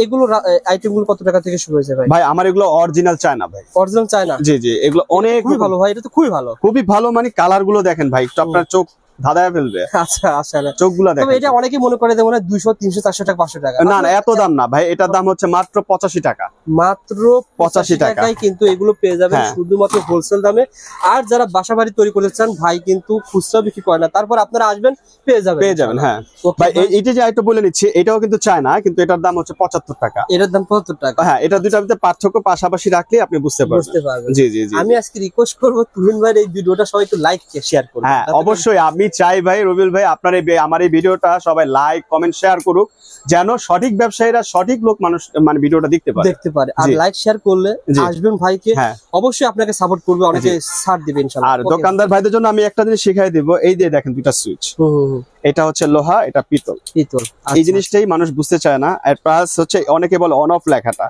এগুলো আইটেমগুলো কত টাকা থেকে শুরু হয়েছে ভাই? ভাই আমার এগুলো অরিজিনাল চায়না ভাই। Original China? জি জি, এগুলো অনেক ভালো ভাই। এটা তো খুবই ভালো, খুবই ভালো। মানে কালার গুলো দেখেন ভাই, আপনার চোখ ধাঁধায় ফেলবে। আচ্ছা আসলে চোখগুলা দেখেন। তবে এটা অনেকেই মনে করে যেমন 200 300 400 টাকা 500 টাকা। না না এত দাম না ভাই, এটার দাম হচ্ছে মাত্র 85 টাকা। মাত্র 85 টাকায় কিন্তু এগুলো পেয়ে যাবেন শুধুমাত্র হোলসেল দামে। আর যারা বাসাবাড়ি তৈরি করতে চান ভাই কিন্তু খুচরা বিক্রি করে না, তারপর আপনারা আসবেন পেয়ে যাবেন। হ্যাঁ ভাই এইটা যে একটু বলে নিচ্ছি, এটাও কিন্তু চায় না, কিন্তু এটার দাম হচ্ছে 75 টাকা। এটার দাম 75 টাকা। হ্যাঁ এটা দুইটার মধ্যে পার্থক্য পাশাপাশি রাখলে আপনি বুঝতে পারবেন। জি জি জি। আমি আজকে রিকোয়েস্ট করব তুহিন ভাই এই ভিডিওটা সবাই একটু লাইক শেয়ার করুন। হ্যাঁ অবশ্যই আমি চাই ভাই রবিউল ভাই আপনার আমার এই ভিডিওটা সবাই লাইক কমেন্ট শেয়ার করুক, যেন সঠিক ব্যবসায়ীরা সঠিক লোক মানুষ মানে ভিডিওটা দেখতে পারে। আর লাইক শেয়ার করলে আসবেন ভাইকে, অবশ্যই আপনাকে সাপোর্ট করবে, অনেকে ছাড় দিবে ইনশাআল্লাহ। আর দোকানদার ভাইদের জন্য আমি একটা জিনিস শিখাই দিব, এই যে দেখেন দুইটা সুইচ, এটা হচ্ছে লোহা, এটা পিতল। এই জিনিসটাই মানুষ বুঝতে চায় না। আর প্লাস হচ্ছে অনেকে বলে অন অফ লেখাটা,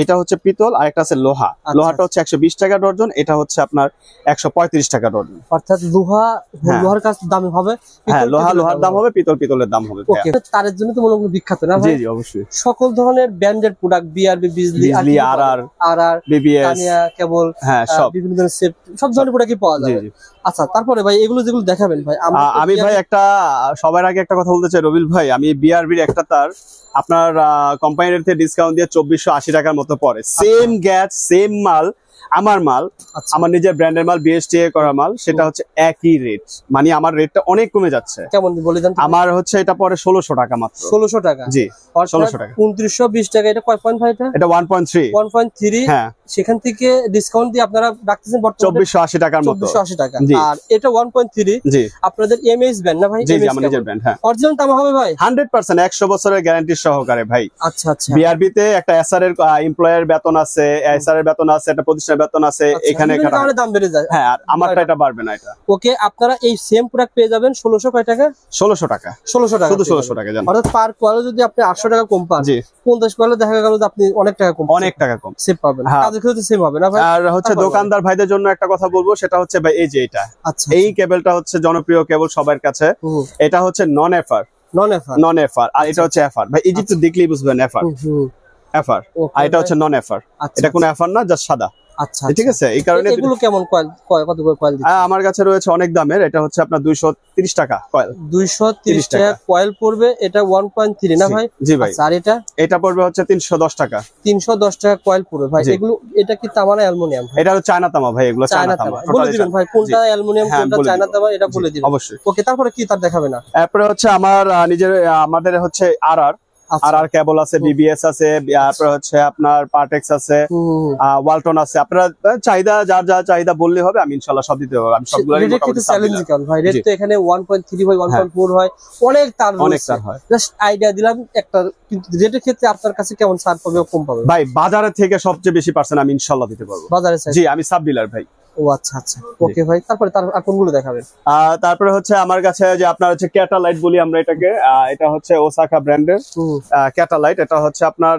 এটা হচ্ছে পিতল আর একটা আছে লোহা। লোহাটা হচ্ছে 120 টাকা ডজন, এটা হচ্ছে আপনার 135 টাকা ডজন। অর্থাৎ লোহার কাজ দাম হবে, হ্যাঁ লোহার দাম হবে, পিতলের দাম হবে। তারের জন্য তো মনে হয় বিখ্যাত না ভাই? জি জি অবশ্যই। সকল ধরনের ব্র্যান্ডেড প্রোডাক্ট, বিআরবি, বিজলি, আরআর, বিবিএস, তানিয়া কেবল, হ্যাঁ বিভিন্ন ধরনের সেট, সব ধরনের প্রোডাক্টই পাওয়া যাবে। আচ্ছা তারপরে ভাই এগুলো যেগুলো দেখাবেন ভাই, আমি ভাই একটা সবার আগে একটা কথা বলতে চাই রবিল ভাই, আমি বিআরবির একটা তার আপনার কোম্পানির থেকে ডিসকাউন্ট দিয়ে 2480 টাকার মতো পড়ে। সেম গ্যাস সেম মাল, আমার মাল, আমার নিজের ব্র্যান্ডের মাল, বিএসটিএ করা মাল, সেটা হচ্ছে একই রেট। মানে আমার রেটটা অনেক কমে যাচ্ছে। কেমন বলে দেন? আমার হচ্ছে এটা পরে 1600 টাকা মাত্র। 1600 টাকা? জি 1600 টাকা। 2920 টাকা। এটা কয় পয়েন্ট ভাই? এটা 1.3। হ্যাঁ সেখান থেকে ডিসকাউন্ট দিয়ে আপনারা রাখতেছেন বর্তমানে 2480 টাকার মতো। 2480 টাকা। আর এটা 1.3 জি আপনাদের এমএস ব্র্যান্ড না ভাই? জি জি আমার নিজের ব্র্যান্ড। হ্যাঁ অরিজিনাল তামা হবে ভাই 100%, 100 বছরের গ্যারান্টি সহকারে ভাই। আচ্ছা আচ্ছা। বিআরবি তে একটা এসআর এর এমপ্লয়ার বেতন আছে, এসআর এর বেতন আছে, একটা প্রতিষ্ঠানের বেতন আছে, এখানে কারণে দাম বেড়ে যায়। হ্যাঁ আর আমারটা এটা বাড়বে না। এটা ওকে, আপনারা এই সেম প্রোডাক্ট পেয়ে যাবেন 1600 কয় টাকা? 1600 টাকা। 1600 টাকা, শুধু 1600 টাকা জানেন। অর্থাৎ পার কোয়ালে যদি আপনি 800 টাকা কম পান, জি 50 কোয়ালে দেখা গেল যে আপনি অনেক টাকা কম সেভ পাবেন। কাজের ক্ষেত্রে সেম হবে না ভাই? আর হচ্ছে দোকানদার ভাইদের জন্য একটা কথা বলবো, সেটা হচ্ছে ভাই এই যে এটা, এই কেবলটা হচ্ছে জনপ্রিয় কেবল সবার কাছে। এটা হচ্ছে নন এফআর আর এটা হচ্ছে এফআর। ভাই এই যে দেখলেই বুঝবেন এফআর আর এটা হচ্ছে নন এফআর। এটা কোনো এফআর না, জাস্ট সাদা। আচ্ছা ঠিক আছে। এই কারণে এগুলো কেমন কয়েল, কত করে কয়েল দিচ্ছেন? আমার কাছে রয়েছে অনেক দামের। এটা হচ্ছে আপনার 230 টাকা কয়েল। 230 টাকা কয়েল পড়বে। এটা 1.3 না ভাই? জি ভাই। আর এটা পড়বে হচ্ছে 310 টাকা। 310 টাকা কয়েল পড়বে ভাই। এগুলো এটা কি তামা না অ্যালুমিনিয়াম? এটা হচ্ছে চায়না তামা ভাই। এগুলো চায়না তামা। বলে দিবেন ভাই কোনটা অ্যালুমিনিয়াম কোনটা চায়না তামা, এটা বলে দিবেন অবশ্যই। ওকে, তারপরে কি তার দেখাবে না? তারপরে হচ্ছে আমাদের হচ্ছে আরআর কেবল আছে, বিবিএস আছে, তারপরে হচ্ছে আপনার পার্টেক্স আছে, ওয়ালটন আছে। আপনারা চাহিদা যার যা চাহিদা বললে হবে, আমি ইনশাআল্লাহ সব দিতে পারবো। আমি সবগুলো চ্যালেঞ্জ কারণ ভাই রেট তো এখানে 1.3 হয় 1.4 হয়, অনেক তার হয়। জাস্ট আইডিয়া দিলাম একটা, কিন্তু রেটের ক্ষেত্রে আপনার কাছে কেমন ছাড় পাবে কম পাবে? ভাই বাজারের থেকে সবচেয়ে বেশি পার্সেন্ট আমি ইনশাআল্লাহ দিতে পারবো বাজারে। জি আমি সাব ডিলার ভাই। ও আচ্ছা আচ্ছা ওকে ভাই। তারপরে আর কোনগুলো দেখাবেন? তারপরে হচ্ছে আমার কাছে যে আপনার হচ্ছে ক্যাটালাইট বলি আমরা এটাকে। এটা হচ্ছে ওসাকা ব্র্যান্ডের ক্যাটালাইট। এটা হচ্ছে আপনার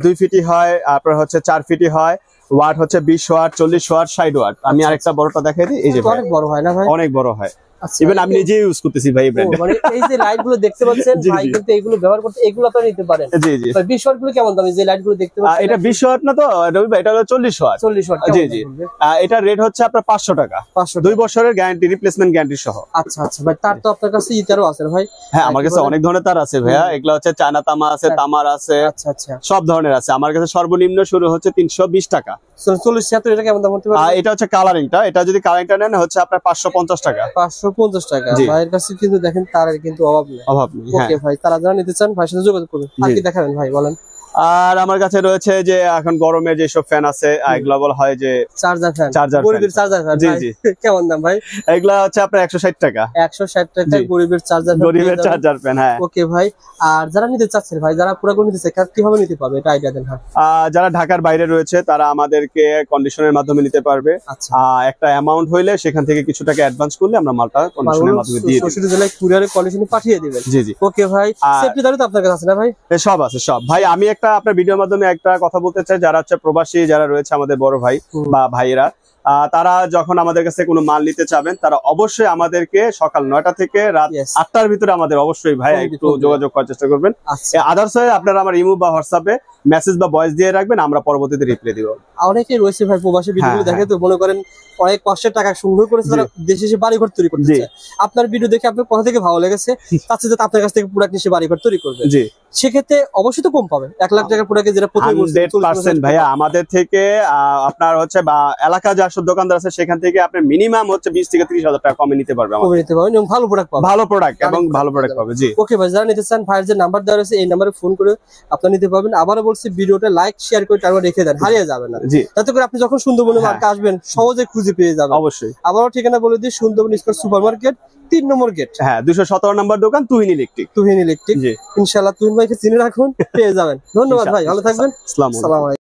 2 ফিটি হয়, তারপরে হচ্ছে 4 ফিটি হয়। ওয়াট হচ্ছে 20 ওয়াট, 40 ওয়াট, 60 ওয়াট। আমি আরেকটা বড়টা দেখাই দিই। এই যে অনেক বড় হয় না ভাই? অনেক বড় হয়। ইভেন আমি নিজে ইউজ করতেছি ভাই এই ব্র্যান্ড। মানে এই যে লাইট গুলো দেখতে পাচ্ছেন ভাই, কিন্তু এগুলো ব্যবহার করতে এগুলো তো নিতে পারেন। জি জি। ভাই 20 ওয়াট গুলো কেমন দাম? এই যে লাইট গুলো দেখতে পাচ্ছেন এটা 20 ওয়াট না তো রবি ভাই, এটা হলো 40 ওয়াট। 40 ওয়াট। জি জি। এটা রেট হচ্ছে আপনার 500 টাকা। 2 বছরের গ্যারান্টি, রিপ্লেসমেন্ট গ্যারান্টি সহ। আচ্ছা আচ্ছা ভাই। তার তো আপনার কাছে ইতারও আছে ভাই? হ্যাঁ আমার কাছে অনেক ধরনের তার আছে ভাইয়া। এগুলা হচ্ছে চায়না তামা আছে, তামার আছে। আচ্ছা আচ্ছা সব ধরনের আছে আমার কাছে। সর্বনিম্ন শুরু হচ্ছে 320 টাকা। 40 76 এটা কেমন দাম হতে পারে? এটা হচ্ছে কালারিংটা। এটা যদি কালারিংটা নেন হচ্ছে আপনার 550 টাকা। 550 টাকা। ভাইয়ের কাছে কিন্তু দেখেন তারের কিন্তু অভাব নেই। ওকে ভাই, তারা যারা নিতে চান ভাইয়ের সাথে যোগাযোগ করুন। আর কি দেখাবেন ভাই বলেন? আর আমার কাছে রয়েছে যে এখন গরমে যেসব ফ্যান আছে, এগুলা বলা হয় যে চার্জার ফ্যান। গরিবের চার্জার ফ্যান। জি জি। কেমন দাম ভাই? এগুলা হচ্ছে আপনার 160 টাকা। 160 টাকা গরিবের চার্জার ফ্যান। হ্যাঁ ওকে ভাই। আর যারা নিতে চাচ্ছেন ভাই, যারা পুরো নিতে চায় কিভাবে নিতে পারবে এটা আইডিয়া দেন। যারা ঢাকার বাইরে রয়েছে তারা আমাদেরকে কন্ডিশনের মাধ্যমে নিতে পারবে। একটা অ্যামাউন্ট হইলে সেখান থেকে কিছু টাকা অ্যাডভান্স করলে আমরা মালটা কন্ডিশনের মাধ্যমে দিয়ে দিই। শ্বশুর জেলায় কুরিয়ারে কন্ডিশনে পাঠিয়ে দিবেন। জি জি। ওকে ভাই। সেফটি দাঁড়িয়ে তো আপনার কাছে আছে না ভাই? সব আছে সব। ভাই আমি একটা আপনার ভিডিওর মাধ্যমে একটা কথা বলতে চাই, যারা হচ্ছে প্রবাসী যারা রয়েছে আমাদের বড় ভাই বা ভাইয়েরা, তারা যখন আমাদের কাছে কোনো মাল নিতে চাবেন তারা অবশ্যই আমাদেরকে সকাল 9টা থেকে রাত 8টার ভিতরে আমাদের অবশ্যই ভাই একটু যোগাযোগ করার চেষ্টা করবেন। আদার্স আপনারা আমার ইমো বা হোয়াটসঅ্যাপে মেসেজ বা ভয়েস দিয়ে রাখবেন, আমরা পরবর্তীতে রিপ্লাই দিব। অনেকেই রয়েছে ভাই প্রবাসী ভিডিওগুলো দেখে তো মনে করেন অনেক কষ্টের টাকা সংগ্রহ করেছে, তারা দেশে এসে বাড়িঘর তৈরি করতে চায়। আপনার ভিডিও দেখে আপনার কথা থেকে ভালো লেগেছে, তাতে যাতে আপনার কাছ থেকে প্রোডাক্ট নিয়ে বাড়িঘর তৈরি করবে, সেক্ষেত্রে অবশ্যই তো কম পাবে। 1 লাখ টাকার প্রোডাক্ট যেটা প্রথমে 100% ভাইয়া আমাদের থেকে আপনার হচ্ছে বা এলাকা যা সব দোকানদার আছে সেখান থেকে আপনি মিনিমাম হচ্ছে 20 থেকে 30,000 টাকা কমে নিতে পারবে, কমে নিতে পারবেন এবং ভালো প্রোডাক্ট পাবেন, ভালো প্রোডাক্ট এবং ভালো প্রোডাক্ট পাবে। জি ওকে ভাই, যারা নিতে চান ভাইয়ের যে নাম্বার দেওয়া রয়েছে এই নম্বরে ফোন করে আপনারা নিতে পারবেন। আবারও বলছি ভিডিওটা লাইক শেয়ার করে টাইমে রেখে দেন, হারিয়ে যাবে না। যাতে করে আপনি যখন সুন্দরবনে মার্কেটে আসবেন সহজে খুঁজে পেয়ে যাবেন। অবশ্যই। আবারও ঠিকানা বলে দিই, সুন্দরবন স্কয়ার সুপারমার্কেট 3 নম্বর গেট, 217 নম্বর দোকান, তুহিন ইলেকট্রিক। ইনশাআল্লাহ তুহিন ভাইকে চিনে রাখুন, পেয়ে যাবেন। ধন্যবাদ ভাই, ভালো থাকবেন। আসসালামু আলাইকুম।